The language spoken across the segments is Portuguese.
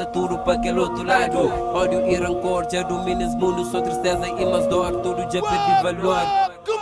passa tudo para aquele outro lado. Ódio e rancor já domina esse mundo, só tristeza e mais dor, tudo já perdi valor.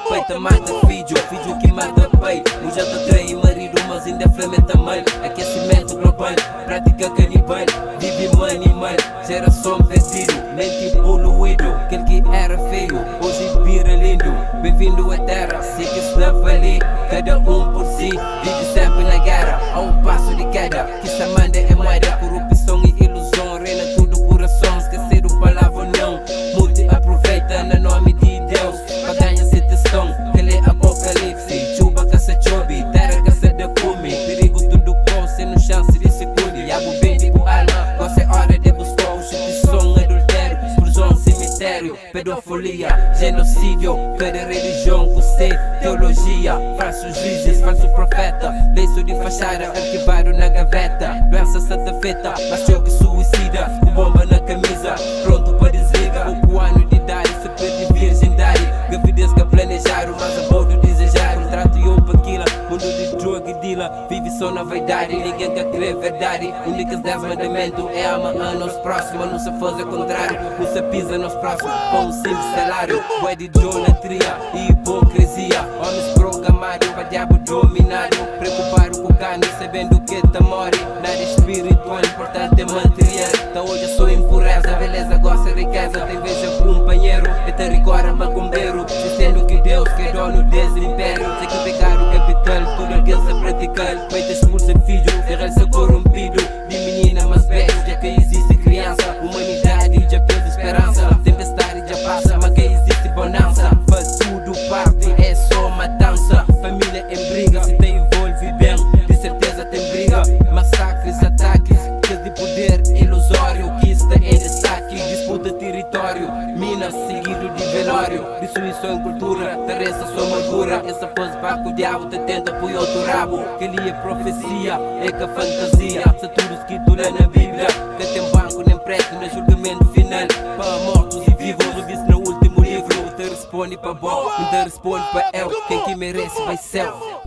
Peita mata filho, filho que mata pai. O já te trai marido, mas ainda fermenta mãe. Aquecimento global, prática canibal. Vive animal, geração perdido, mente poluído. Aquele que era feio, hoje vira lindo. Bem-vindo à terra, sei que se dá para ali. Cada um por si, vive sempre na guerra. A um passo de queda, que se manda é moeda. Corrupção e ilusão, reina tudo coração. Esquecer o palavra não, multi aproveita no nome de Deus. Para ganhar citação, que lê apocalipse. Chuva caça chobe, terra caça da cume. Perigo tudo com, sem no chance de se cuide. Yago bem tipo alma, gosta é hora de buscar. Instituição, adultério, explosão, cemitério. Pedofilia, genocídio, cada religião com C, teologia. Falsos juízes, falso profeta. Lenço de fachada, arquivado na gaveta. Doença santa feta, mas jogo suicida. Com bomba na camisa, pronto para desligar. Pouco ano de idade, se perde virgindade. Gravidez que planejaram, mas a bordo desejaram. Trato e paquila, mundo de droga e dila. Vive só na vaidade, ninguém quer crer verdade. Únicas 10 mandamentos é ama a nós próximo. Não se faz o contrário, não se pisa nos próximos. Com um simples salário, bué de idolatria e hipocrisia. Homens programados para diabo dominado. Preocupado com carne, sabendo que tá morre. Nada espiritual, importante é material. Então hoje eu sou impureza, beleza, gosta de riqueza. Tem veja companheiro, e te rigora macumbeiro. Dizendo que Deus que é dono desse império. Sei que pecar o capital, tudo alguém se praticar. Peita expulsa filho, terra-se corrompido. De menina mas velho, já que existe criança. Humanidade já perde esperança. Tempestade já passa, mas que existe bonança. Faz tudo parte, é só matança. Família em briga, se te envolve bem, de certeza tem briga. Massacres, ataques, de poder ilusório. Que está em destaque, disputa território. Minas seguido de velório. Destruição em cultura, teresa sua amargura. Essa faz para o diabo, te tenta por outro rabo. Que ali é profecia, é que a fantasia. Se tudo escrito lá na Bíblia, que tem banco nem preto no julgamento final. Para mortos e vivos, eu disse no último livro. Te responde para bom, não te responde para eu. Quem que merece vai céu.